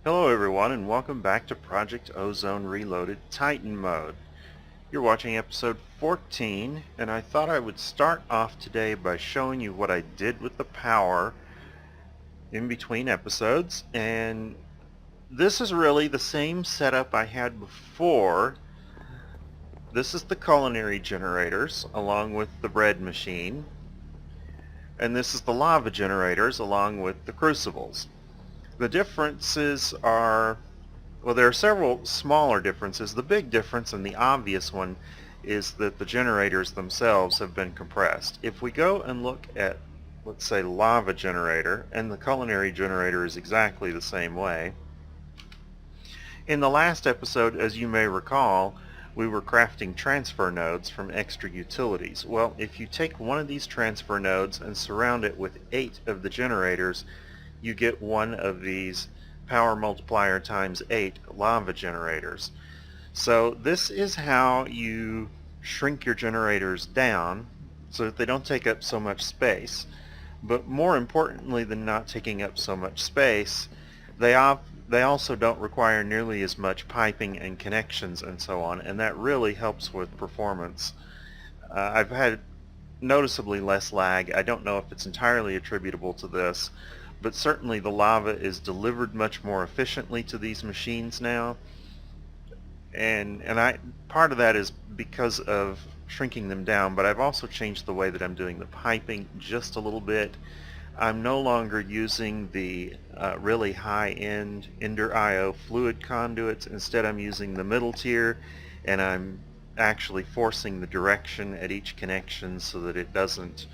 Hello everyone and welcome back to Project Ozone Reloaded Titan Mode. You're watching episode 14 and I thought I would start off today by showing you what I did with the power in between episodes, and this is really the same setup I had before. This is the culinary generators along with the bread machine, and this is the lava generators along with the crucibles. The differences are, well, there are several smaller differences. The big difference and the obvious one is that the generators themselves have been compressed. If we go and look at, let's say, lava generator, and the culinary generator is exactly the same way. In the last episode, as you may recall, we were crafting transfer nodes from extra utilities. Well, if you take one of these transfer nodes and surround it with 8 of the generators, you get one of these power multiplier times 8 lava generators. So this is how you shrink your generators down so that they don't take up so much space. But more importantly than not taking up so much space, they also don't require nearly as much piping and connections and so on, and that really helps with performance. I've had noticeably less lag. I don't know if it's entirely attributable to this, but certainly the lava is delivered much more efficiently to these machines now, and I part of that is because of shrinking them down, but I've also changed the way that I'm doing the piping just a little bit. I'm no longer using the really high-end Ender IO fluid conduits. Instead, I'm using the middle tier, and I'm actually forcing the direction at each connection so that it doesn't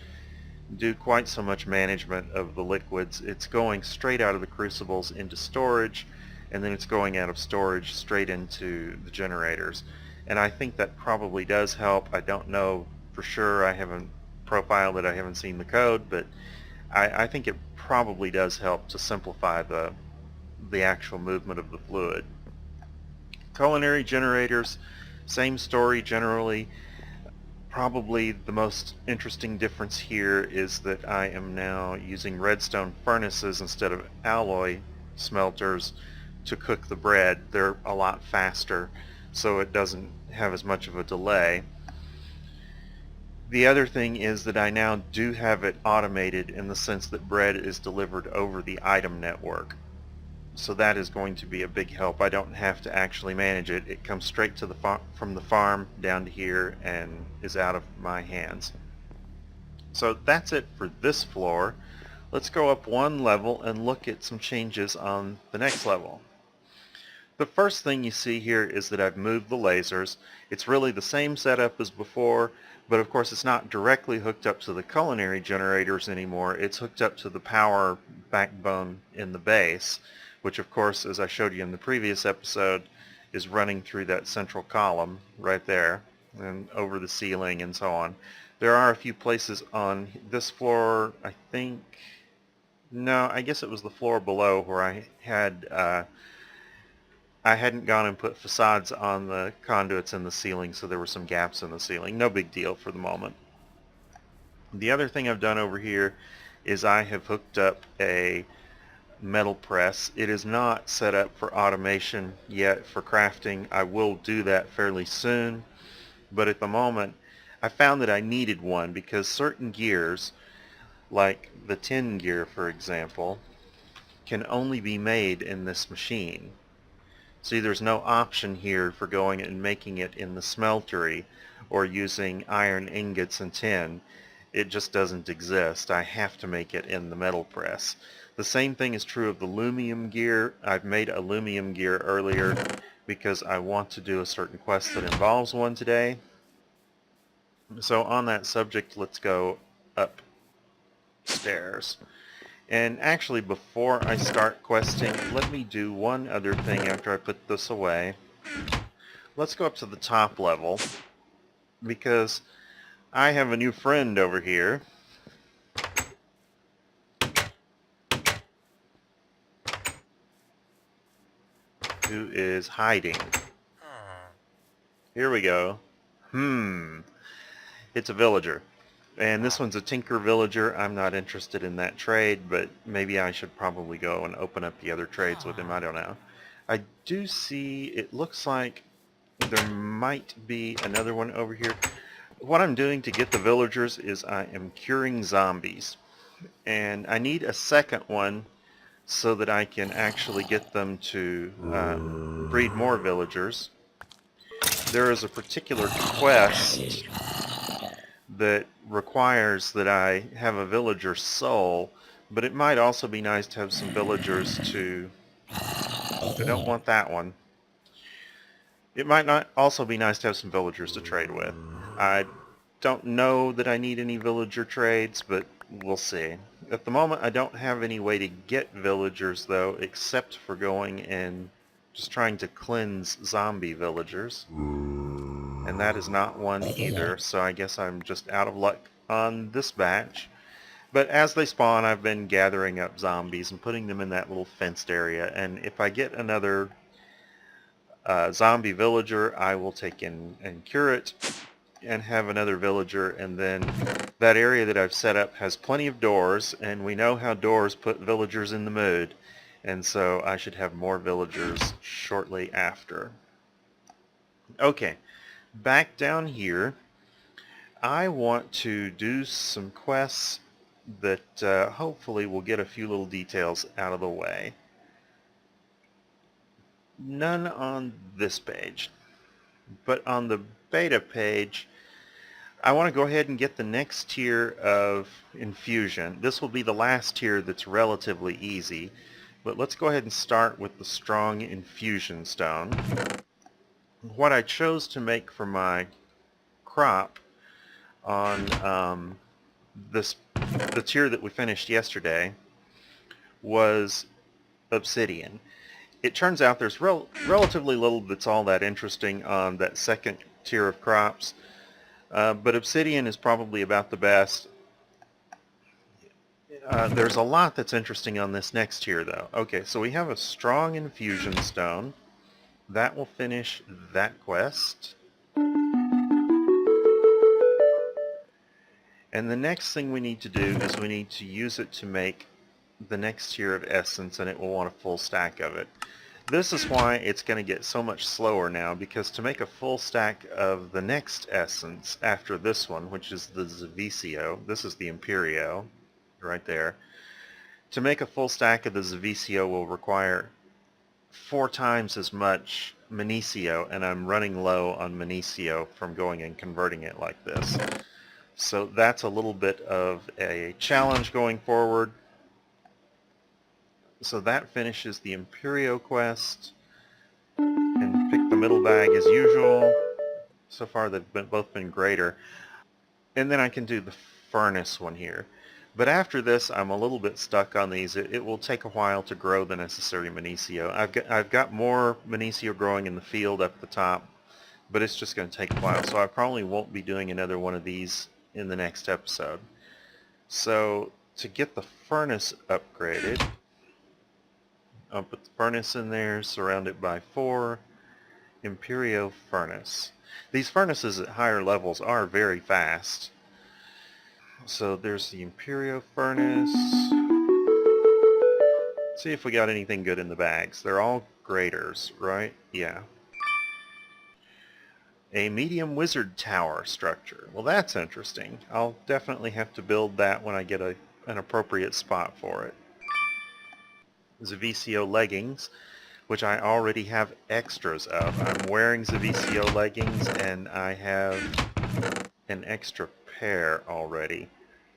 do quite so much management of the liquids. It's going straight out of the crucibles into storage, and then it's going out of storage straight into the generators. And I think that probably does help. I don't know for sure. I haven't profiled it. I haven't seen the code, but I think it probably does help to simplify the actual movement of the fluid. Culinary generators, same story generally. Probably the most interesting difference here is that I am now using redstone furnaces instead of alloy smelters to cook the bread. They're a lot faster, so it doesn't have as much of a delay. The other thing is that I now do have it automated in the sense that bread is delivered over the item network. So that is going to be a big help. I don't have to actually manage it. It comes straight to from the farm down to here and is out of my hands. So that's it for this floor. Let's go up one level and look at some changes on the next level. The first thing you see here is that I've moved the lasers. It's really the same setup as before, but of course it's not directly hooked up to the culinary generators anymore. It's hooked up to the power backbone in the base, which of course, as I showed you in the previous episode, is running through that central column right there and over the ceiling and so on. There are a few places on this floor, I think, no, I guess it was the floor below where I hadn't gone and put facades on the conduits in the ceiling, so there were some gaps in the ceiling. No big deal for the moment. The other thing I've done over here is I have hooked up a metal press. It is not set up for automation yet for crafting. I will do that fairly soon, but at the moment I found that I needed one because certain gears, like the tin gear for example, can only be made in this machine. See, there's no option here for going and making it in the smeltery or using iron ingots and tin. It just doesn't exist. I have to make it in the metal press. The same thing is true of the lumium gear. I've made aluminum gear earlier because I want to do a certain quest that involves one today. So on that subject, let's go upstairs. And actually, before I start questing, let me do one other thing after I put this away. Let's go up to the top level, because I have a new friend over here. Who is hiding. Here we go. It's a villager. And this one's a tinker villager. I'm not interested in that trade, but maybe I should probably go and open up the other trades with him. I don't know. I do see, it looks like there might be another one over here. What I'm doing to get the villagers is I am curing zombies. And I need a second one so that I can actually get them to breed more villagers. There is a particular quest that requires that I have a villager soul, but it might also be nice to have some villagers to... I don't want that one. It might not also be nice to have some villagers to trade with. I don't know that I need any villager trades, but we'll see. At the moment, I don't have any way to get villagers, though, except for going and just trying to cleanse zombie villagers. And that is not one either, so I guess I'm just out of luck on this batch. But as they spawn, I've been gathering up zombies and putting them in that little fenced area, and if I get another zombie villager, I will take in and cure it and have another villager, and then that area that I've set up has plenty of doors, and we know how doors put villagers in the mood, and so I should have more villagers shortly after. Okay, back down here, I want to do some quests that hopefully will get a few little details out of the way. None on this page, but on the beta page, I want to go ahead and get the next tier of infusion. This will be the last tier that's relatively easy, but let's go ahead and start with the strong infusion stone. What I chose to make for my crop on the tier that we finished yesterday was obsidian. It turns out there's relatively little that's all that interesting on that second tier of crops, but obsidian is probably about the best. There's a lot that's interesting on this next tier, though. Okay, so we have a strong infusion stone. That will finish that quest. And the next thing we need to do is we need to use it to make the next tier of essence, and it will want a full stack of it. This is why it's going to get so much slower now, because to make a full stack of the next essence after this one, which is the Zavicio, this is the Imperio, right there. To make a full stack of the Zavicio will require 4 times as much Minicio, and I'm running low on Minicio from going and converting it like this. So that's a little bit of a challenge going forward. So that finishes the Imperio quest, and pick the middle bag as usual. So far they've both been greater. And then I can do the furnace one here. But after this, I'm a little bit stuck on these. It will take a while to grow the necessary Minicio. I've got more Minicio growing in the field up the top, but it's just going to take a while. So I probably won't be doing another one of these in the next episode. So to get the furnace upgraded, I'll put the furnace in there, surround it by 4. Imperio furnace. These furnaces at higher levels are very fast. So there's the Imperio furnace. See if we got anything good in the bags. They're all graders, right? Yeah. A medium wizard tower structure. Well, that's interesting. I'll definitely have to build that when I get an appropriate spot for it. Zavicio leggings, which I already have extras of. I'm wearing Zavicio leggings, and I have an extra pair already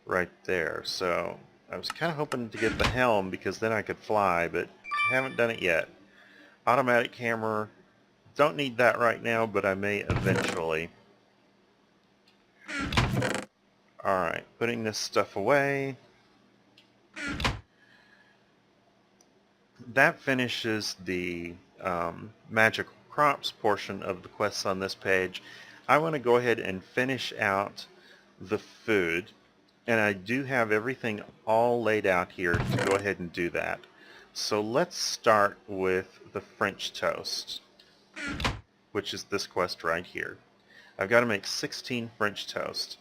right there. So I was kind of hoping to get the helm, because then I could fly, but haven't done it yet. Automatic hammer, don't need that right now, but I may eventually. Alright, putting this stuff away. That finishes the magical crops portion of the quests on this page. I want to go ahead and finish out the food, and I do have everything all laid out here to go ahead and do that. So let's start with the French toast, which is this quest right here. I've got to make 16 French toast.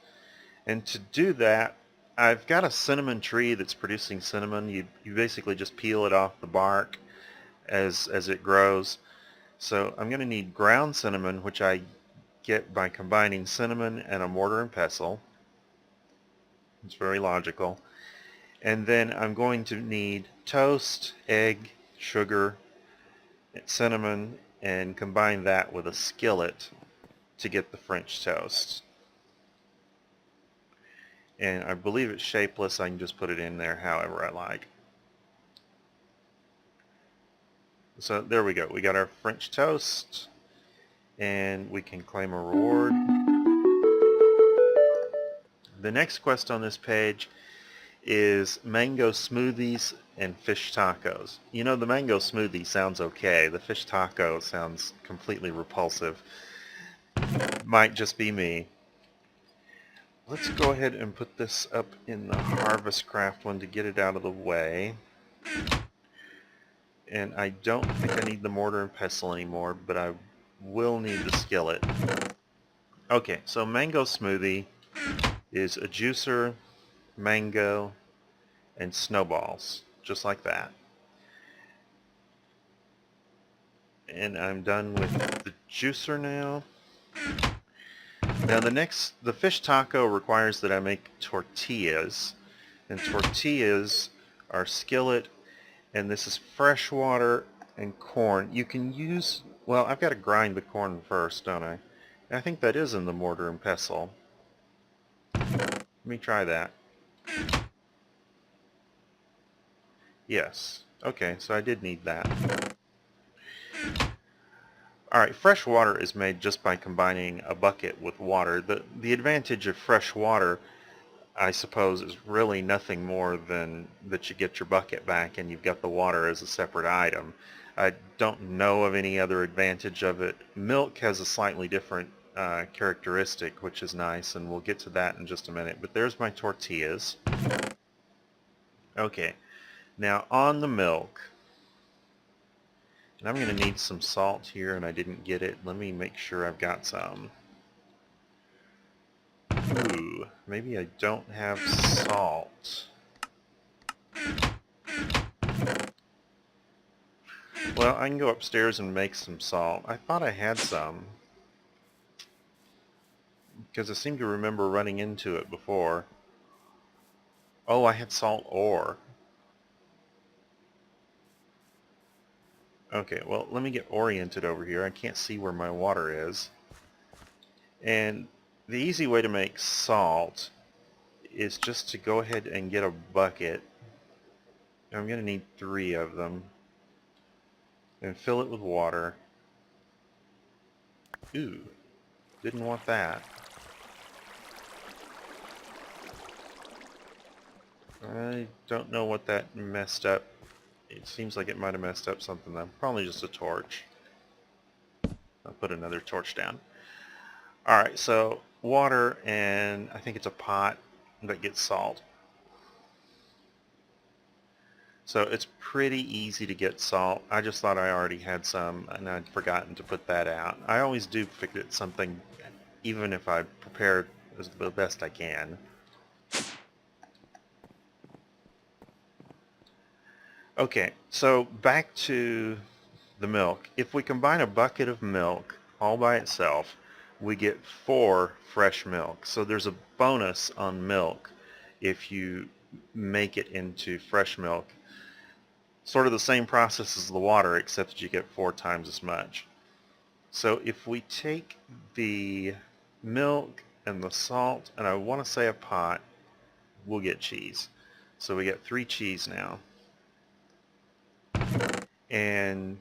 And to do that, I've got a cinnamon tree that's producing cinnamon. You basically just peel it off the bark as it grows. So I'm going to need ground cinnamon, which I get by combining cinnamon and a mortar and pestle. It's very logical. And then I'm going to need toast, egg, sugar, cinnamon, and combine that with a skillet to get the French toast. And I believe it's shapeless. I can just put it in there however I like. So there we go. We got our French toast, and we can claim a reward. The next quest on this page is mango smoothies and fish tacos. You know, the mango smoothie sounds okay. The fish taco sounds completely repulsive. Might just be me. Let's go ahead and put this up in the Harvest Craft one to get it out of the way. And I don't think I need the mortar and pestle anymore, but I will need the skillet. Okay, so mango smoothie is a juicer, mango, and snowballs, just like that. And I'm done with the juicer now. Now the fish taco requires that I make tortillas, and tortillas are skillet, and this is fresh water and corn. You can use, well, I've got to grind the corn first, don't I? I think that is in the mortar and pestle. Let me try that. Yes. Okay, so I did need that. Alright, fresh water is made just by combining a bucket with water. The advantage of fresh water, I suppose, is really nothing more than that you get your bucket back and you've got the water as a separate item. I don't know of any other advantage of it. Milk has a slightly different characteristic, which is nice, and we'll get to that in just a minute. But there's my tortillas. Okay, now on the milk, and I'm going to need some salt here, and I didn't get it. Let me make sure I've got some. Ooh, maybe I don't have salt. Well, I can go upstairs and make some salt. I thought I had some, because I seem to remember running into it before. Oh, I had salt ore. Okay, well, let me get oriented over here. I can't see where my water is. And the easy way to make salt is just to go ahead and get a bucket. I'm going to need 3 of them. And fill it with water. Ooh, didn't want that. I don't know what that messed up. It seems like it might have messed up something though. Probably just a torch. I'll put another torch down. Alright, so water, and I think it's a pot that gets salt. So it's pretty easy to get salt. I just thought I already had some and I'd forgotten to put that out. I always do forget something even if I prepare the best I can. Okay, so back to the milk. If we combine a bucket of milk all by itself, we get 4 fresh milk. So there's a bonus on milk if you make it into fresh milk. Sort of the same process as the water, except that you get 4 times as much. So if we take the milk and the salt, and I want to say a pot, we'll get cheese. So we get 3 cheese now. And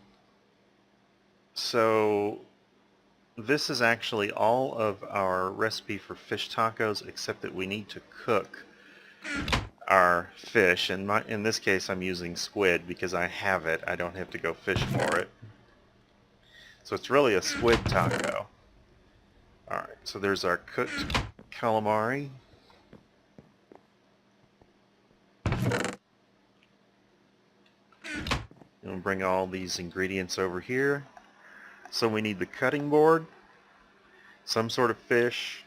so this is actually all of our recipe for fish tacos, except that we need to cook our fish. And in this case I'm using squid because I have it. I don't have to go fish for it. So it's really a squid taco. Alright, so there's our cooked calamari. And we'll bring all these ingredients over here. So we need the cutting board, some sort of fish,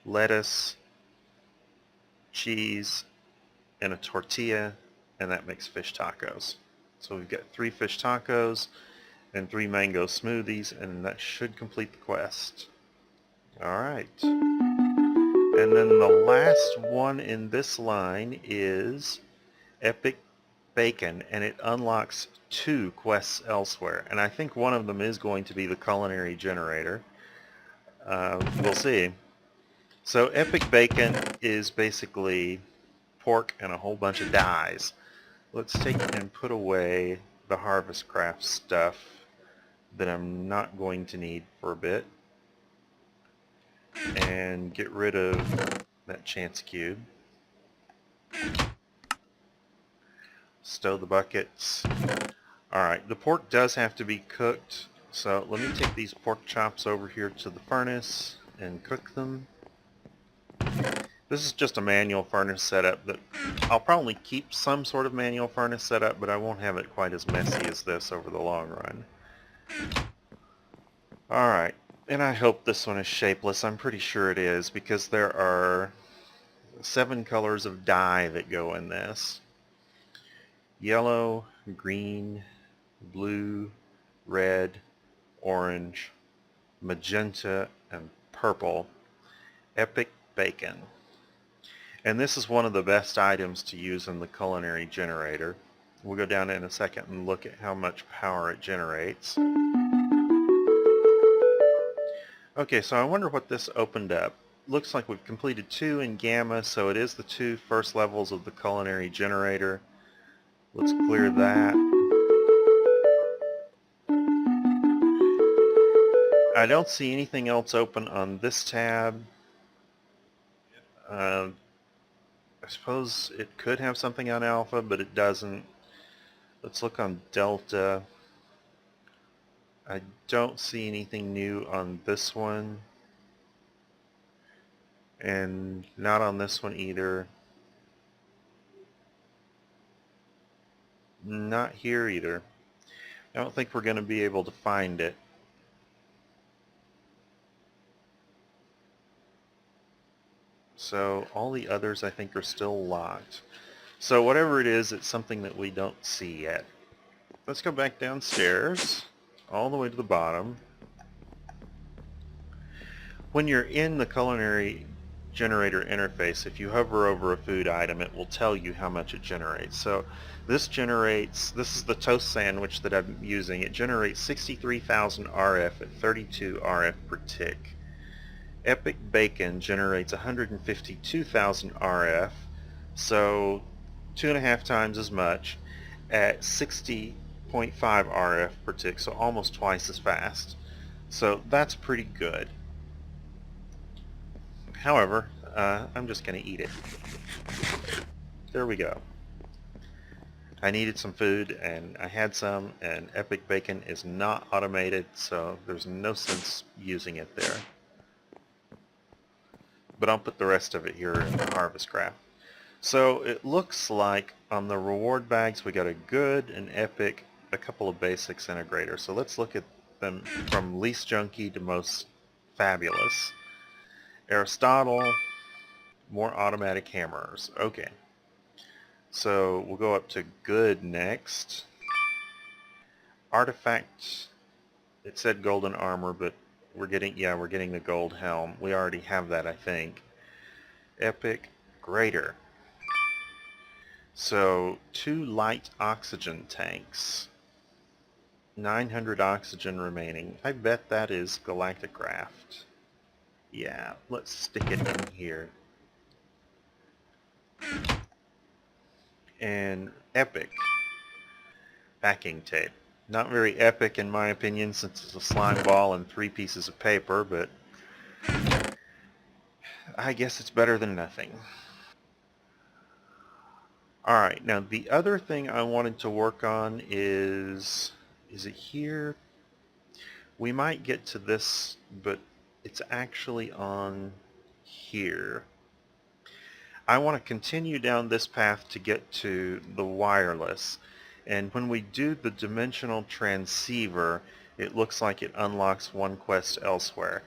lettuce, cheese, and a tortilla, and that makes fish tacos. So we've got 3 fish tacos and 3 mango smoothies, and that should complete the quest. Alright. And then the last one in this line is Epic Bacon, and it unlocks 2 quests elsewhere. And I think one of them is going to be the culinary generator. We'll see. So Epic Bacon is basically pork and a whole bunch of dyes. Let's take and put away the Harvest Craft stuff that I'm not going to need for a bit, and get rid of that chance cube. Stow the buckets. Alright, the pork does have to be cooked, so let me take these pork chops over here to the furnace and cook them. This is just a manual furnace setup that I'll probably keep some sort of manual furnace setup, but I won't have it quite as messy as this over the long run. Alright, and I hope this one is shapeless. I'm pretty sure it is, because there are 7 colors of dye that go in this. Yellow, green, blue, red, orange, magenta, and purple. Epic Bacon. And this is one of the best items to use in the culinary generator. We'll go down in a second and look at how much power it generates. Okay, so I wonder what this opened up. Looks like we've completed 2 in Gamma, so it is the 2 first levels of the culinary generator. Let's clear that. I don't see anything else open on this tab. I suppose it could have something on Alpha, but it doesn't. Let's look on Delta. I don't see anything new on this one, and not on this one either. Not here either. I don't think we're going to be able to find it. So all the others I think are still locked. So whatever it is, it's something that we don't see yet. Let's go back downstairs, all the way to the bottom. When you're in the culinary generator interface, if you hover over a food item, it will tell you how much it generates. So this is the toast sandwich that I'm using. It generates 63,000 RF at 32 RF per tick. Epic Bacon generates 152,000 RF, so 2.5 times as much at 60.5 RF per tick, so almost twice as fast. So that's pretty good. However, I'm just going to eat it. There we go. I needed some food, and I had some, and Epic Bacon is not automated, so there's no sense using it there. But I'll put the rest of it here in the Harvest Craft. So it looks like on the reward bags we got a good, an epic, a couple of basics, and a greater. So let's look at them from least junky to most fabulous. Aristotle, more automatic hammers. Okay. So we'll go up to good next. Artifact, it said golden armor, but we're getting the gold helm. We already have that, I think. Epic, greater. So 2 light oxygen tanks. 900 oxygen remaining. I bet that is Galactic Craft. Yeah, let's stick it in here. And epic. Packing tape. Not very epic in my opinion, since it's a slime ball and 3 pieces of paper, but I guess it's better than nothing. Alright, now the other thing I wanted to work on is it here? We might get to this, but it's actually on here. I want to continue down this path to get to the wireless. And when we do the dimensional transceiver, it looks like it unlocks 1 quest elsewhere.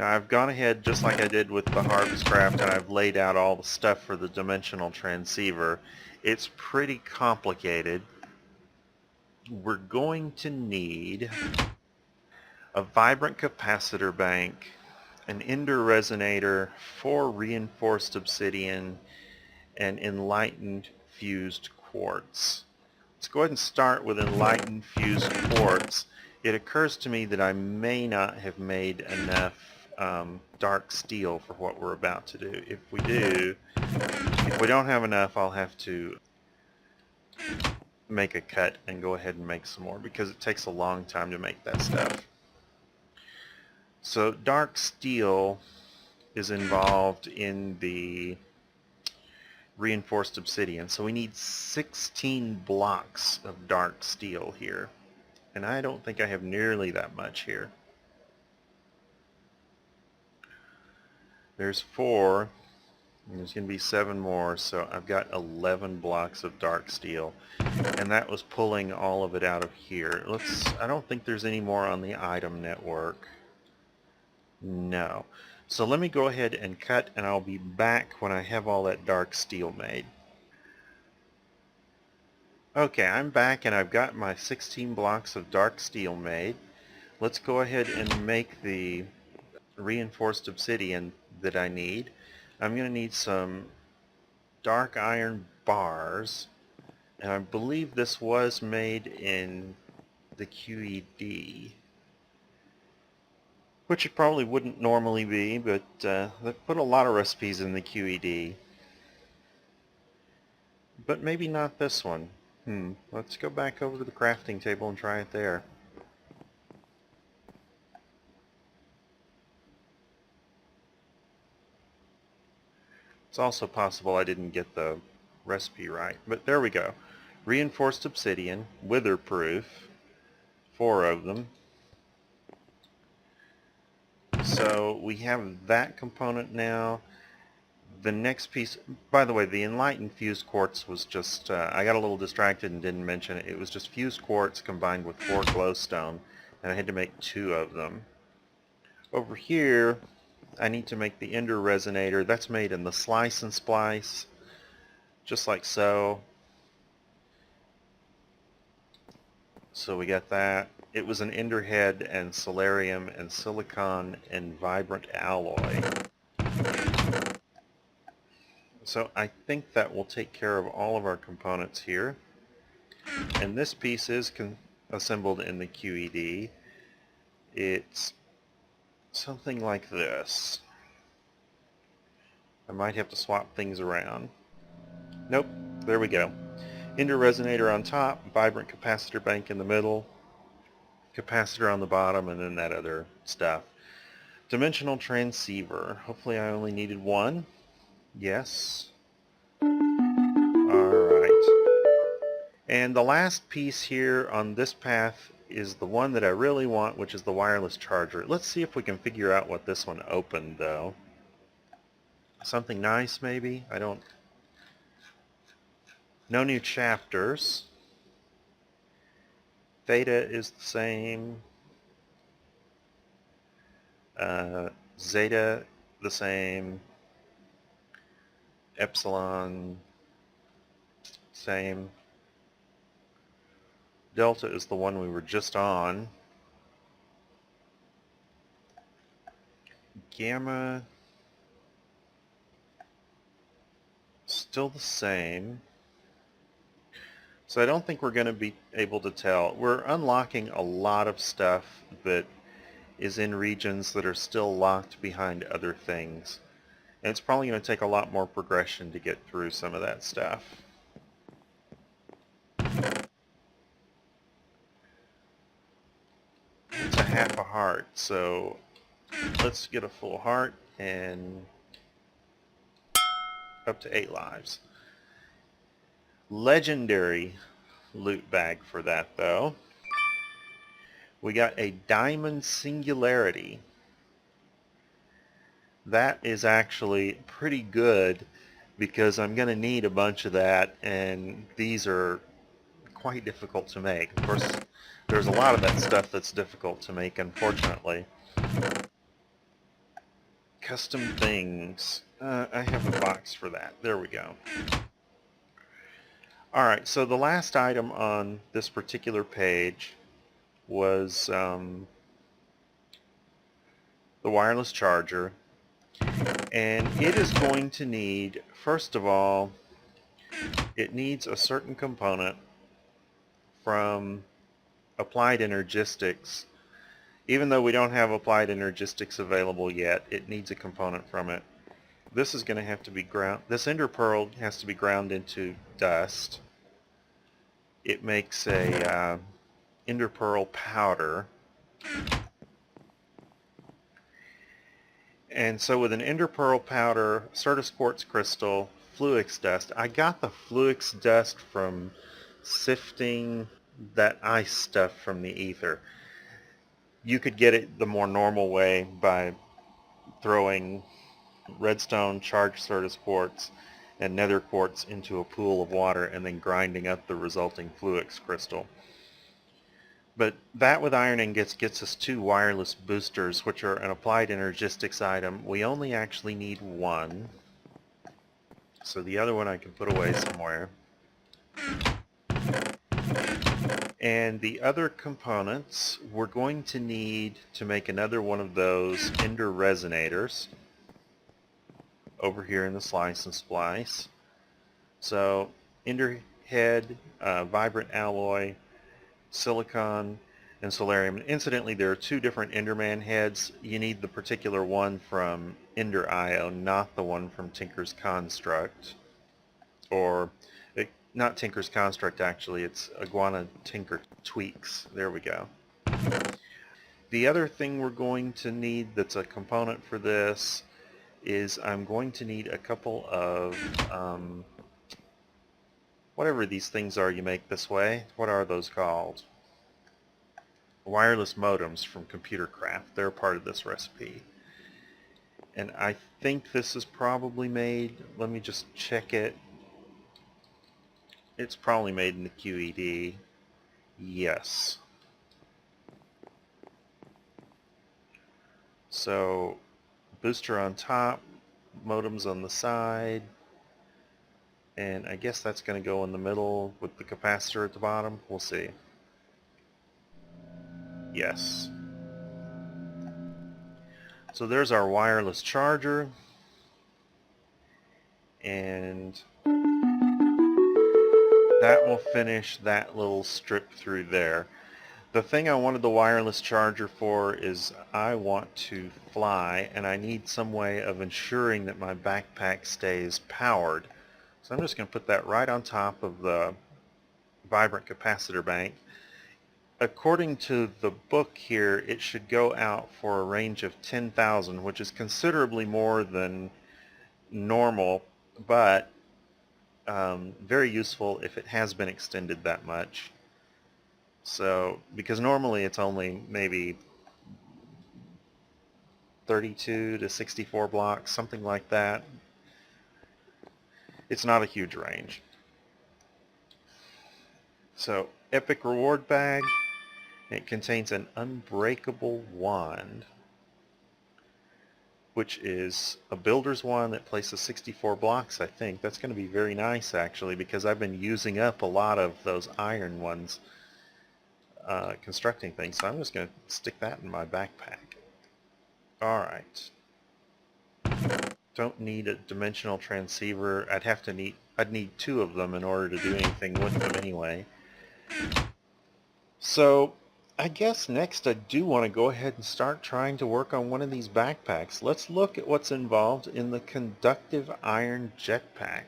Now I've gone ahead just like I did with the harvest craft, and I've laid out all the stuff for the dimensional transceiver. It's pretty complicated. We're going to need a vibrant capacitor bank, an ender resonator, 4 reinforced obsidian, and enlightened fused quartz. Let's go ahead and start with enlightened fused quartz. It occurs to me that I may not have made enough dark steel for what we're about to do. If we don't have enough, I'll have to make a cut and go ahead and make some more, because it takes a long time to make that stuff. So dark steel is involved in the reinforced obsidian. So we need 16 blocks of dark steel here. And I don't think I have nearly that much here. There's 4, and there's going to be 7 more, so I've got 11 blocks of dark steel. And that was pulling all of it out of here. I don't think there's any more on the item network. No. So let me go ahead and cut, and I'll be back when I have all that dark steel made. Okay, I'm back and I've got my 16 blocks of dark steel made. Let's go ahead and make the reinforced obsidian that I need. I'm going to need some dark iron bars, and I believe this was made in the QED, which it probably wouldn't normally be, but they put a lot of recipes in the QED. But maybe not this one. Let's go back over to the crafting table and try it there. It's also possible I didn't get the recipe right, but there we go. Reinforced obsidian, witherproof, 4 of them. So we have that component now. The next piece, by the way, the enlightened fused quartz was just, I got a little distracted and didn't mention it. It was just fused quartz combined with 4 glowstone, and I had to make 2 of them. Over here, I need to make the ender resonator. That's made in the slice and splice, just like so. So we got that. It was an ender head and solarium and silicon and vibrant alloy. So I think that will take care of all of our components here. And this piece is assembled in the QED. It's something like this. I might have to swap things around. Nope, there we go. Ender resonator on top, vibrant capacitor bank in the middle, capacitor on the bottom, and then that other stuff. Dimensional transceiver. Hopefully I only needed 1. Yes. Alright. And the last piece here on this path is the one that I really want, which is the wireless charger. Let's see if we can figure out what this one opened, though. Something nice, maybe? No new chapters. Theta is the same. Zeta the same. Epsilon same. Delta is the one we were just on. Gamma still the same. So I don't think we're going to be able to tell. We're unlocking a lot of stuff that is in regions that are still locked behind other things. And it's probably going to take a lot more progression to get through some of that stuff. It's a half a heart, so let's get a full heart and up to 8 lives. Legendary loot bag for that, though. We got a diamond singularity. That is actually pretty good because I'm going to need a bunch of that, and these are quite difficult to make. Of course, there's a lot of that stuff that's difficult to make, unfortunately. custom things. I have a box for that. There we go. Alright, so the last item on this particular page was the wireless charger. And it is going to need, first of all, it needs a certain component from Applied Energistics. Even though we don't have Applied Energistics available yet, it needs a component from it. This is going to have to be ground. This ender pearl has to be ground into dust. It makes a ender pearl powder. And so with an ender pearl powder, Certus quartz crystal, Fluix dust. I got the Fluix dust from sifting that ice stuff from the ether. You could get it the more normal way by throwing redstone, charged Certus quartz, and nether quartz into a pool of water and then grinding up the resulting Fluix crystal. But that with iron ingots gets us 2 wireless boosters, which are an Applied Energistics item. We only actually need 1. So the other one I can put away somewhere. And the other components we're going to need to make another one of those ender resonators over here in the slice and splice. So ender head, vibrant alloy, silicon, and solarium. Incidentally, there are 2 different Enderman heads. You need the particular one from Ender IO, not the one from Tinker's Construct. Or, not Tinker's Construct actually, it's Iguana Tinker Tweaks. There we go. The other thing we're going to need that's a component for this is I'm going to need a couple of whatever these things are you make this way. What are those called? Wireless modems from Computer Craft. They're part of this recipe. And I think this is probably made, let me just check it. It's probably made in the QED. Yes. So, booster on top, modems on the side, and I guess that's going to go in the middle with the capacitor at the bottom. We'll see. Yes. So there's our wireless charger, and that will finish that little strip through there. The thing I wanted the wireless charger for is I want to fly, and I need some way of ensuring that my backpack stays powered. So I'm just going to put that right on top of the vibrant capacitor bank. According to the book here, it should go out for a range of 10,000, which is considerably more than normal, but very useful if it has been extended that much. So, because normally it's only maybe 32 to 64 blocks, something like that. It's not a huge range. So, Epic Reward Bag. It contains an unbreakable wand, which is a builder's wand that places 64 blocks, I think. That's going to be very nice, actually, because I've been using up a lot of those iron ones constructing things. So I'm just going to stick that in my backpack. Alright. Don't need a dimensional transceiver. I'd need 2 of them in order to do anything with them anyway. So, I guess next I do want to go ahead and start trying to work on one of these backpacks. Let's look at what's involved in the conductive iron jetpack.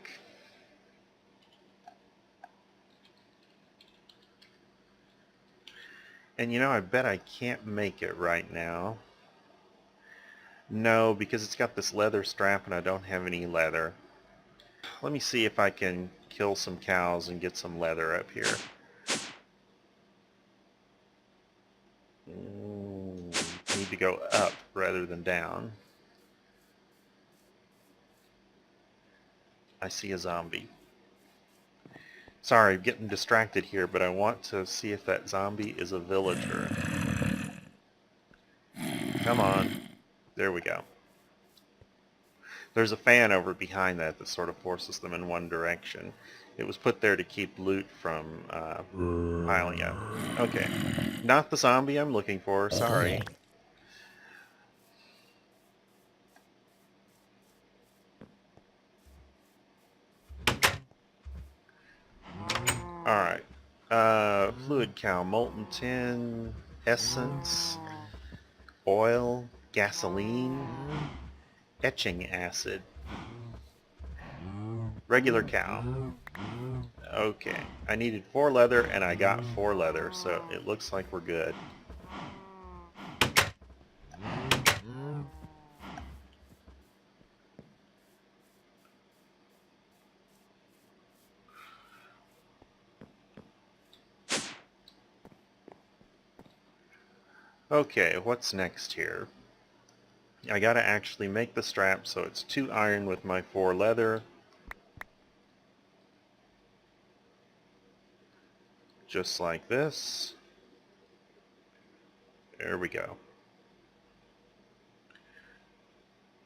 And you know, I bet I can't make it right now. No, because it's got this leather strap and I don't have any leather. Let me see if I can kill some cows and get some leather up here. Need to go up rather than down. I see a zombie. Sorry, getting distracted here, but I want to see if that zombie is a villager. Come on. There we go. There's a fan over behind that sort of forces them in one direction. It was put there to keep loot from piling up. Okay, not the zombie I'm looking for, sorry. Alright, fluid cow, molten tin, essence, oil, gasoline, etching acid, regular cow. Okay, I needed 4 leather and I got 4 leather, so it looks like we're good. Okay, what's next here? I gotta actually make the strap so it's 2 iron with my 4 leather. Just like this. There we go.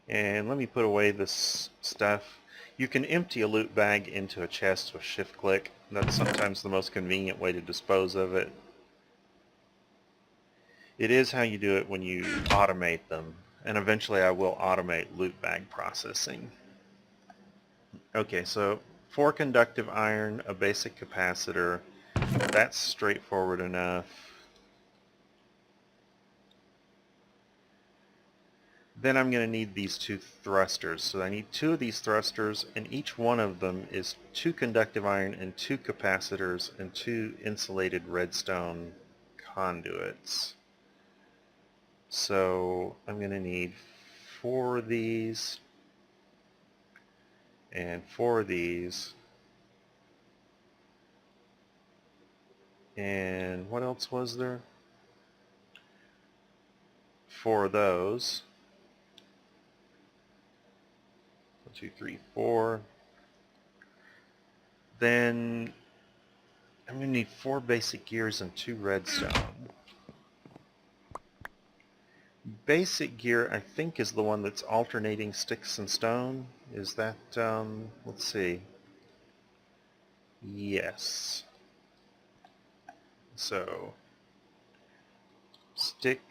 And let me put away this stuff. You can empty a loot bag into a chest with shift click. That's sometimes the most convenient way to dispose of it. It is how you do it when you automate them. And eventually I will automate loot bag processing. Okay, so 4 conductive iron, a basic capacitor. That's straightforward enough. Then I'm going to need these 2 thrusters. So I need 2 of these thrusters, and each one of them is 2 conductive iron and 2 capacitors and 2 insulated redstone conduits. So I'm going to need 4 of these and 4 of these. And what else was there? 4 of those. 1, 2, 3, 4. Then I'm going to need 4 basic gears and 2 redstone. Basic gear, I think, is the one that's alternating sticks and stone. Is that, let's see. Yes. So, stick,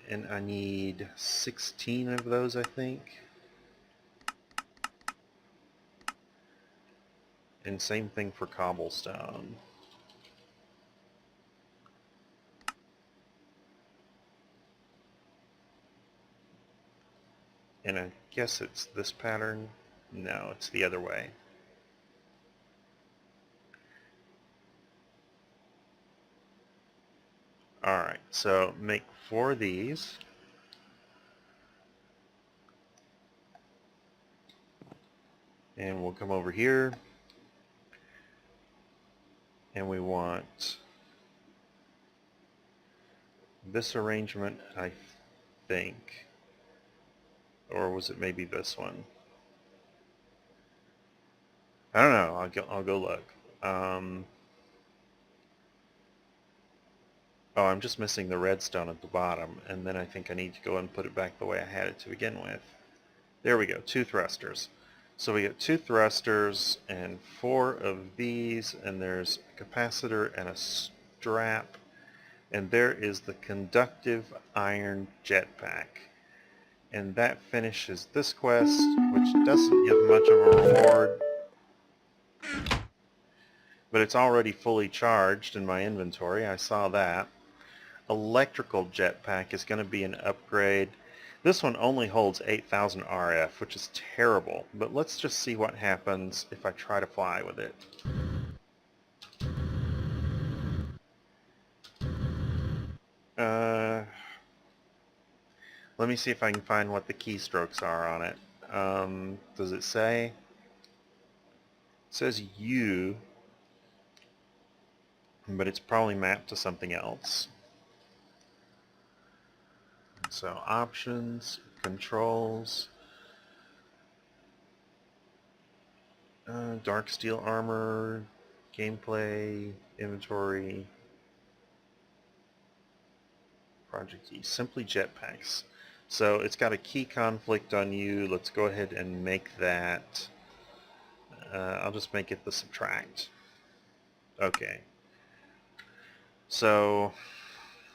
and I need 16 of those, I think. And same thing for cobblestone. And I guess it's this pattern. No, it's the other way. Alright, so make 4 of these. And we'll come over here. And we want this arrangement, I think. Or was it maybe this one? I don't know. I'll go look. Oh, I'm just missing the redstone at the bottom, and then I think I need to go and put it back the way I had it to begin with. There we go, 2 thrusters. So we get 2 thrusters and 4 of these, and there's a capacitor and a strap, and there is the conductive iron jetpack. And that finishes this quest, which doesn't give much of a reward, but it's already fully charged in my inventory. I saw that. Electrical jetpack is going to be an upgrade. This one only holds 8,000 RF, which is terrible, but let's just see what happens if I try to fly with it. Let me see if I can find what the keystrokes are on it. Does it say? It says U, but it's probably mapped to something else. So options, controls, dark steel armor, gameplay, inventory, project key, simply jetpacks. So it's got a key conflict on U. Let's go ahead and make that, I'll just make it the subtract. Okay. So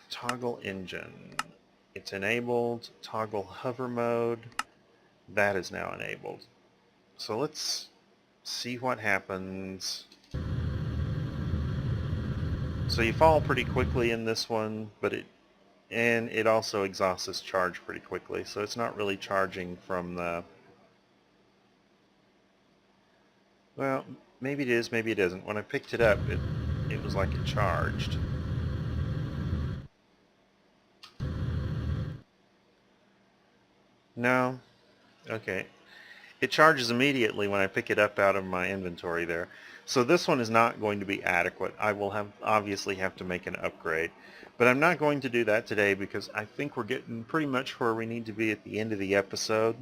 toggle engine. It's enabled. Toggle hover mode. That is now enabled. So let's see what happens. So you fall pretty quickly in this one, but it also exhausts its charge pretty quickly. So it's not really charging from the, well, maybe it is, maybe it isn't. When I picked it up, it was like it charged. No? Okay. It charges immediately when I pick it up out of my inventory there. So this one is not going to be adequate. I will obviously have to make an upgrade. But I'm not going to do that today because I think we're getting pretty much where we need to be at the end of the episode.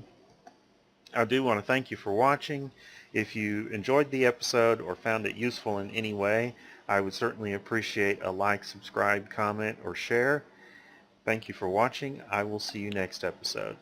I do want to thank you for watching. If you enjoyed the episode or found it useful in any way, I would certainly appreciate a like, subscribe, comment, or share. Thank you for watching. I will see you next episode.